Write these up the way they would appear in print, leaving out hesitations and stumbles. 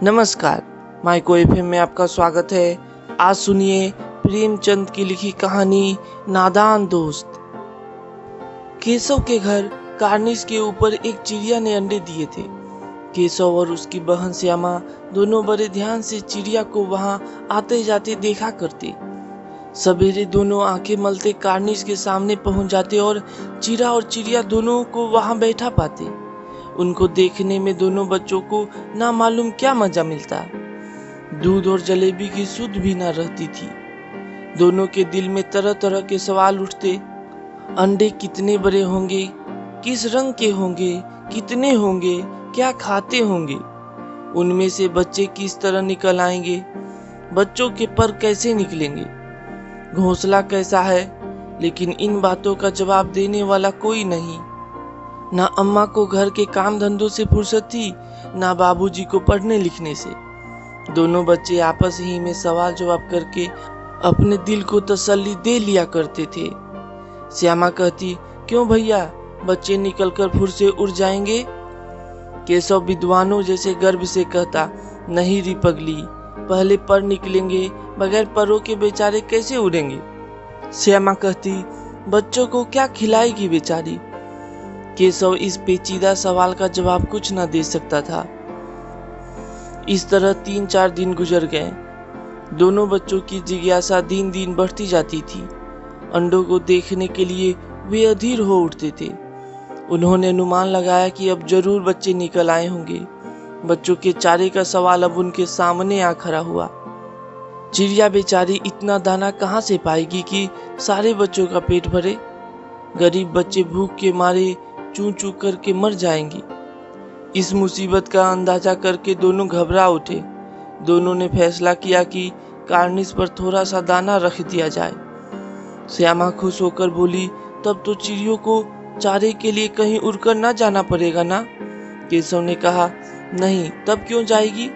नमस्कार, micro FM में आपका स्वागत है। आज सुनिए प्रेमचंद की लिखी कहानी नादान दोस्त। केशव के घर कार्निस के ऊपर एक चिड़िया ने अंडे दिए थे। केशव और उसकी बहन श्यामा दोनों बड़े ध्यान से चिड़िया को वहां आते जाते देखा करते। सवेरे दोनों आंखें मलते कार्निस के सामने पहुंच जाते और चिड़ा और चिड़िया दोनों को वहां बैठा पाते। उनको देखने में दोनों बच्चों को ना मालूम क्या मजा मिलता। दूध और जलेबी की सुध भी ना रहती थी। दोनों के दिल में तरह तरह के सवाल उठते। अंडे कितने बड़े होंगे, किस रंग के होंगे, कितने होंगे, क्या खाते होंगे, उनमें से बच्चे किस तरह निकल आएंगे, बच्चों के पर कैसे निकलेंगे, घोंसला कैसा है। लेकिन इन बातों का जवाब देने वाला कोई नहीं। ना अम्मा को घर के काम धंधों से फुर्सत थी, ना बाबूजी को पढ़ने लिखने से। दोनों बच्चे आपस ही में सवाल जवाब करके अपने दिल को तसल्ली दे लिया करते थे। श्यामा कहती, क्यों भैया, बच्चे निकलकर फुर से उड़ जाएंगे। केशव विद्वानों जैसे गर्व से कहता, नहीं री पगली, पहले पर निकलेंगे, बगैर परों के बेचारे कैसे उड़ेंगे। श्यामा कहती, बच्चों को क्या खिलाएगी बेचारी। केशव इस पेचीदा सवाल का जवाब कुछ न दे सकता था। इस तरह 3-4 दिन गुजर गए। दोनों बच्चों की जिज्ञासा दिन दिन बढ़ती जाती थी। अंडों को देखने के लिए वे अधीर हो उठते थे। उन्होंने अनुमान लगाया कि अब जरूर बच्चे निकल आए होंगे। बच्चों के चारे का सवाल अब उनके सामने आ खड़ा हुआ। चिड़िया बेचारी इतना दाना कहाँ से पाएगी कि सारे बच्चों का पेट भरे। गरीब बच्चे भूख के मारे चूं चूं करके मर जाएंगी। इस मुसीबत का अंदाजा करके दोनों घबरा उठे। दोनों ने फैसला किया कि कार्निस पर थोड़ा सा दाना रख दिया जाए। श्यामा खुश होकर बोली, तब तो चिड़ियों को चारे के लिए कहीं उड़कर ना जाना पड़ेगा ना। केशव ने कहा, नहीं, तब क्यों जाएगी।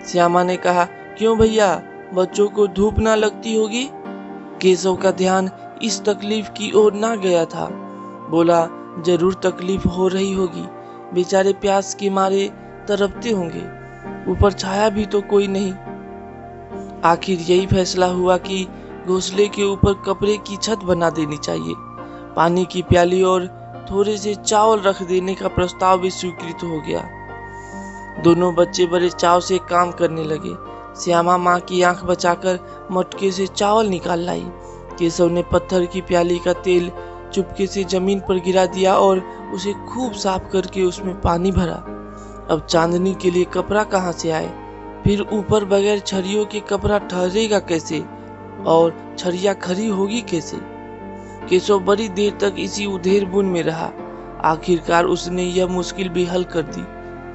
श्यामा ने कहा, क्यों भैया, बच्चों को धूप ना लगती होगी। केशव का ध्यान इस तकलीफ की ओर ना गया था। बोला, जरूर तकलीफ हो रही होगी, बेचारे प्यास के मारे तड़पते होंगे, ऊपर छाया भी तो कोई नहीं। आखिर यही फैसला हुआ कि घोंसले के ऊपर कपड़े की छत बना देनी चाहिए। पानी की प्याली और थोड़े से चावल रख देने का प्रस्ताव भी स्वीकृत हो गया। दोनों बच्चे बड़े चाव से काम करने लगे। श्यामा माँ की आंख बचाकर मटके से चावल निकाल लाई। केशव ने पत्थर की प्याली का तेल चुपके से जमीन पर गिरा दिया और उसे खूब साफ करके उसमें पानी भरा। अब चांदनी के लिए कपड़ा कहाँ से आए। फिर ऊपर बगैर छड़ियों के कपड़ा ठहरेगा कैसे, और छड़िया खरी होगी कैसे। केशव बड़ी देर तक इसी उधेर बुन में रहा। आखिरकार उसने यह मुश्किल भी हल कर दी।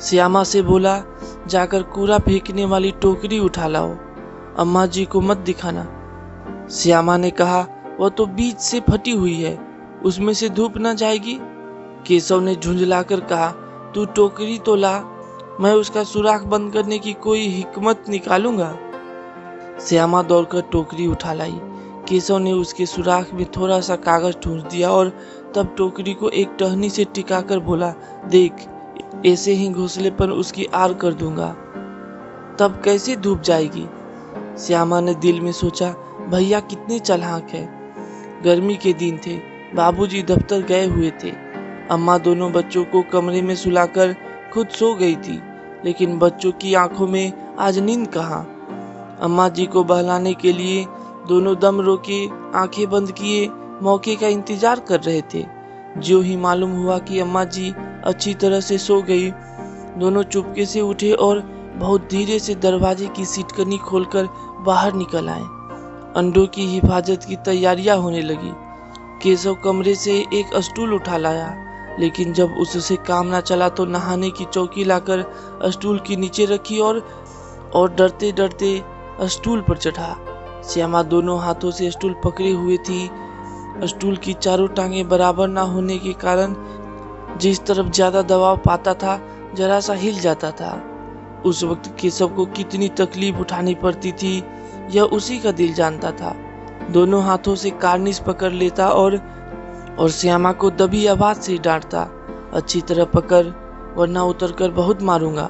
श्यामा से बोला, जाकर कूड़ा फेंकने वाली टोकरी उठा लाओ, अम्मा जी को मत दिखाना। श्यामा ने कहा, वह तो बीच से फटी हुई है, उसमें से धूप न जाएगी। केशव ने झुंझलाकर कहा, तू टोकरी तो ला, मैं उसका सुराख बंद करने की कोई हिकमत निकालूंगा। श्यामा दौड़कर टोकरी उठा लाई। केशव ने उसके सुराख में थोड़ा सा कागज ठूंस दिया और तब टोकरी को एक टहनी से टिकाकर बोला, देख, ऐसे ही घोंसले पर उसकी आड़ कर दूंगा, तब कैसे धूप जाएगी। श्यामा ने दिल में सोचा, भैया कितने चालाक है। गर्मी के दिन थे, बाबूजी दफ्तर गए हुए थे। अम्मा दोनों बच्चों को कमरे में सुलाकर खुद सो गई थी, लेकिन बच्चों की आंखों में आज नींद कहाँ। अम्मा जी को बहलाने के लिए दोनों दम रोके आंखें बंद किए मौके का इंतजार कर रहे थे। जो ही मालूम हुआ कि अम्मा जी अच्छी तरह से सो गई, दोनों चुपके से उठे और बहुत धीरे से दरवाजे की सिटकनी खोलकर बाहर निकल आए। अंडों की हिफाजत की तैयारियां होने लगी। केशव कमरे से एक स्टूल उठा लाया, लेकिन जब उससे काम न चला तो नहाने की चौकी लाकर स्टूल के नीचे रखी और डरते डरते स्टूल पर चढ़ा। श्यामा दोनों हाथों से स्टूल पकड़े हुए थी। स्टूल की चारों टांगें बराबर ना होने के कारण जिस तरफ ज्यादा दबाव पाता था, जरा सा हिल जाता था। उस वक्त केशव को कितनी तकलीफ उठानी पड़ती थी, यह उसी का दिल जानता था। दोनों हाथों से कार्निस पकड़ लेता और श्यामा को दबी आवाज से डांटता, अच्छी तरह पकड़, वरना उतरकर बहुत मारूंगा।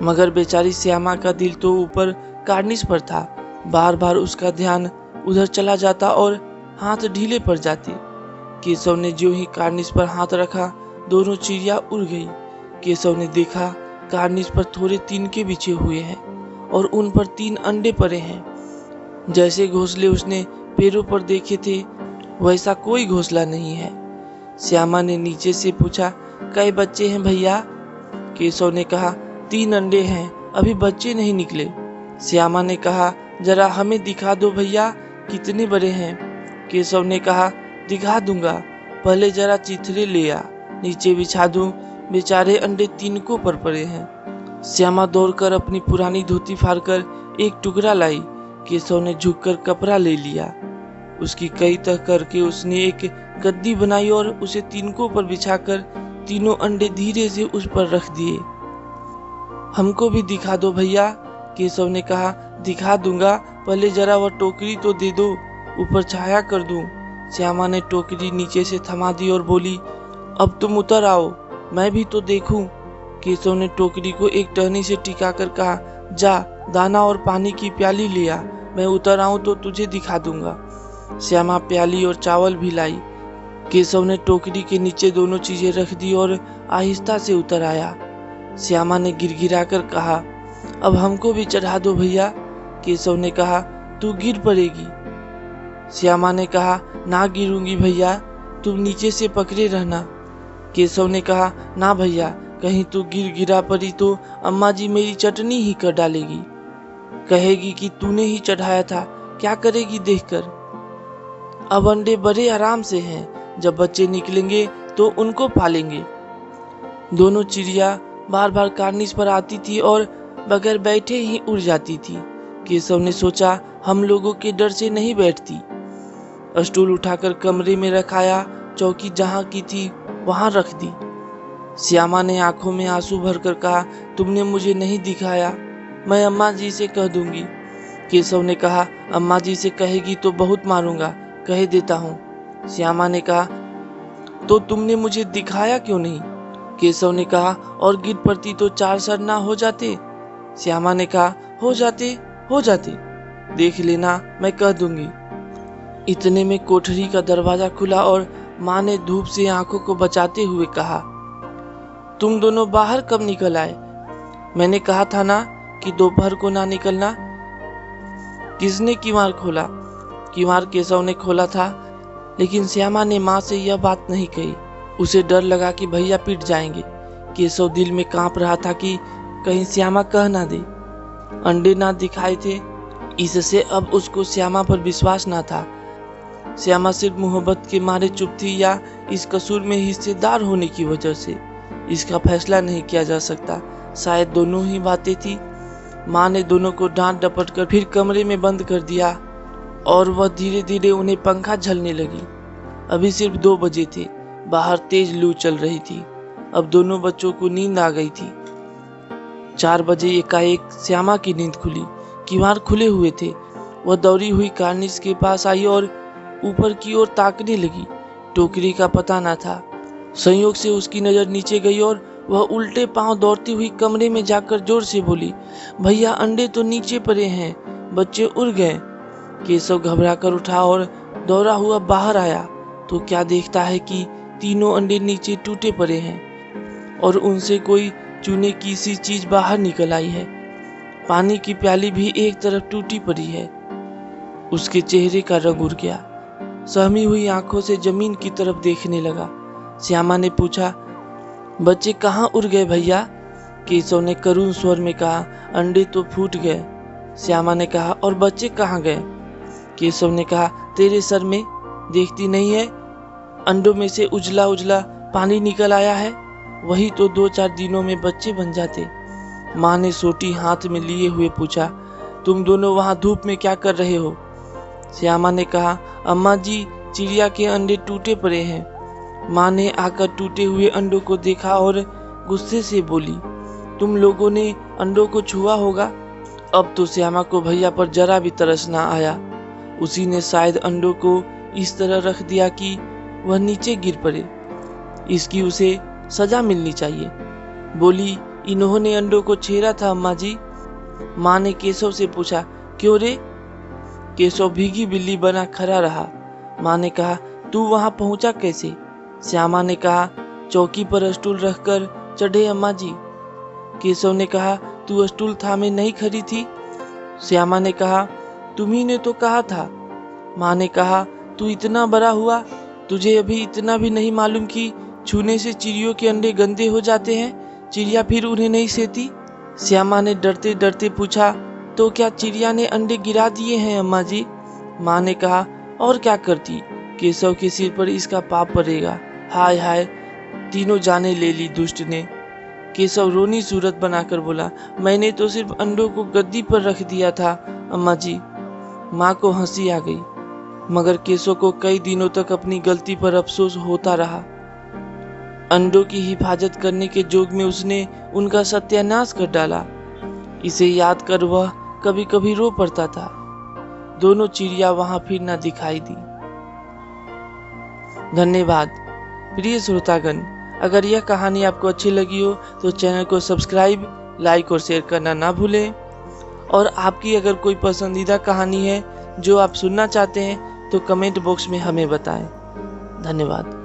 मगर बेचारी श्यामा का दिल तो ऊपर कार्निश पर था। बार बार उसका ध्यान उधर चला जाता और हाथ ढीले पड़ जाते। केशव ने जो ही कार्निश पर हाथ रखा, दोनों चिड़िया उड़ गई। केशव ने देखा कार्निश पर थोड़े तिनके बिछे हुए हैं और उन पर 3 अंडे पड़े हैं। जैसे घोंसले उसने पेड़ों पर देखे थे, वैसा कोई घोंसला नहीं है। श्यामा ने नीचे से पूछा, कई बच्चे हैं भैया? केशव ने कहा, 3 अंडे हैं, अभी बच्चे नहीं निकले। श्यामा ने कहा, जरा हमें दिखा दो भैया, कितने बड़े हैं? केशव ने कहा, दिखा दूंगा, पहले जरा चिथड़े ले आ, नीचे बिछा दूं, बेचारे अंडे तिनकों पर पड़े हैं। श्यामा दौड़कर अपनी पुरानी धोती फाड़कर एक टुकड़ा लाई। केशव ने झुककर कपड़ा ले लिया। उसकी कई तह करके उसने एक गद्दी बनाई और उसे तिनकों पर बिछाकर तीनों अंडे धीरे से उस पर रख दिए। हमको भी दिखा दो भैया, केशव ने कहा, दिखा दूंगा, पहले जरा वह टोकरी तो दे दो, ऊपर छाया कर दूं। श्यामा ने टोकरी नीचे से थमा दी और बोली, अब तुम उतर आओ, मैं भी तो देखूं। केशव ने टोकरी को एक टहनी से टिकाकर कहा, जा दाना और पानी की प्याली ले आ, मैं उतर आऊं तो तुझे दिखा दूंगा। श्यामा प्याली और चावल भी लाई। केशव ने टोकरी के नीचे दोनों चीजें रख दी और आहिस्ता से उतर आया। श्यामा ने गिड़गिड़ाकर कहा, अब हमको भी चढ़ा दो भैया। केशव ने कहा, तू गिर पड़ेगी। श्यामा ने कहा, ना गिरूंगी भैया, तुम नीचे से पकड़े रहना। केशव ने कहा, ना भैया, कहीं तू गिरा पड़ी तो अम्मा जी मेरी चटनी ही कर डालेगी, कहेगी कि तूने ही चढ़ाया था, क्या करेगी देखकर। अब अंडे बड़े आराम से हैं, जब बच्चे निकलेंगे तो उनको पालेंगे। दोनों चिड़िया बार बार कार्निश पर आती थी और बगैर बैठे ही उड़ जाती थी। केशव ने सोचा, हम लोगों के डर से नहीं बैठती। स्टूल उठाकर कमरे में रखाया, चौकी जहाँ की थी वहां रख दी। श्यामा ने आंखों में आंसू भरकर कहा, तुमने मुझे नहीं दिखाया, मैं अम्मा जी से कह दूंगी। केशव ने कहा, अम्मा जी से कहेगी तो बहुत मारूंगा, कह देता हूँ। श्यामा ने कहा, तो तुमने मुझे दिखाया क्यों नहीं? केशव ने कहा, और गिर पड़ती तो 4 सर ना हो जाते? श्यामा ने कहा, हो जाते, देख लेना, मैं कह दूंगी। इतने में कोठरी का दरवाजा खुला और माँ ने धूप से आंखों को बचाते हुए कहा, तुम दोनों बाहर कब निकल आए? मैंने कहा था ना कि दोपहर को ना निकलना। किसने किवाड़ खोला? किवाड़ केशव ने खोला था, लेकिन श्यामा ने माँ से यह बात नहीं कही। उसे डर लगा कि भैया पिट जाएंगे। केशव दिल में कांप रहा था कि कहीं श्यामा कह ना दे। अंडे ना दिखाए थे, इससे अब उसको श्यामा पर विश्वास ना था। श्यामा सिर्फ मोहब्बत के मारे चुप थी या इस कसूर में हिस्सेदार होने की वजह से, इसका फैसला नहीं किया जा सकता। शायद दोनों ही बातें थी। माँ ने दोनों को डांट डपट कर फिर कमरे में बंद कर दिया और वह धीरे धीरे उन्हें पंखा झलने लगी। अभी सिर्फ 2 बजे थे, बाहर तेज लू चल रही थी। अब दोनों बच्चों को नींद आ गई थी। 4 बजे एकाएक श्यामा की नींद खुली। किवाड़ खुले हुए थे। वह दौड़ी हुई कार्निश के पास आई और ऊपर की ओर ताकने लगी। टोकरी का पता न था। संयोग से उसकी नजर नीचे गई और वह उल्टे पांव दौड़ती हुई कमरे में जाकर जोर से बोली, भैया अंडे तो नीचे पड़े हैं, बच्चे उड़ गए। केशव घबरा कर उठा और दौड़ा हुआ बाहर आया तो क्या देखता है कि तीनों अंडे नीचे टूटे पड़े हैं और उनसे कोई चूने की सी चीज बाहर निकल आई है। पानी की प्याली भी एक तरफ टूटी पड़ी है। उसके चेहरे का रंग उड़ गया। सहमी हुई आंखों से जमीन की तरफ देखने लगा। श्यामा ने पूछा, बच्चे कहाँ उड़ गए भैया? केशव ने करुण स्वर में कहा, अंडे तो फूट गए। श्यामा ने कहा, और बच्चे कहाँ गए? केशव ने कहा, तेरे सर में देखती नहीं है, अंडों में से उजला उजला पानी निकल आया है, वही तो 2-4 दिनों में बच्चे बन जाते। माँ ने सोटी हाथ में लिए हुए पूछा, तुम दोनों वहां धूप में क्या कर रहे हो? श्यामा ने कहा, अम्मा जी चिड़िया के अंडे टूटे पड़े हैं। माँ ने आकर टूटे हुए अंडों को देखा और गुस्से से बोली, तुम लोगों ने अंडों को छुआ होगा। अब तो श्यामा को भैया पर जरा भी तरस ना आया। उसी ने शायद अंडों को इस तरह रख दिया कि वह नीचे गिर पड़े। इसकी उसे सजा मिलनी चाहिए। बोली, इन्होंने अंडों को छेड़ा था अम्मा जी। माँ ने केशव से पूछा, क्यों रे? केशव भीगी बिल्ली बना खड़ा रहा। माँ ने कहा, तू वहां पहुंचा कैसे? श्यामा ने कहा, चौकी पर स्टूल रखकर चढ़े अम्मा जी। केशव ने कहा, तू स्टूल थामे नहीं खड़ी थी? श्यामा ने कहा, तुम्ही ने तो कहा था। माँ ने कहा, तू इतना बड़ा हुआ, तुझे अभी इतना भी नहीं मालूम कि छूने से चिड़ियों के अंडे गंदे हो जाते हैं, चिड़िया फिर उन्हें नहीं सेती? श्यामा ने डरते डरते पूछा, तो क्या चिड़िया ने अंडे गिरा दिए हैं अम्मा जी? माँ ने कहा, और क्या करती, केशव के सिर पर इसका पाप पड़ेगा। हाय हाय, तीनों जाने ले ली दुष्ट ने। केशव रोनी सूरत बनाकर बोला, मैंने तो सिर्फ अंडों को गद्दी पर रख दिया था अम्मा जी। माँ को हंसी आ गई, मगर केशव को कई दिनों तक अपनी गलती पर अफसोस होता रहा। अंडों की हिफाजत करने के जोग में उसने उनका सत्यानाश कर डाला। इसे याद कर वह कभी कभी रो पड़ता था। दोनों चिड़िया वहां फिर न दिखाई दी। धन्यवाद प्रिय श्रोतागण। अगर यह कहानी आपको अच्छी लगी हो तो चैनल को सब्सक्राइब, लाइक और शेयर करना ना भूलें। और आपकी अगर कोई पसंदीदा कहानी है जो आप सुनना चाहते हैं तो कमेंट बॉक्स में हमें बताएं। धन्यवाद।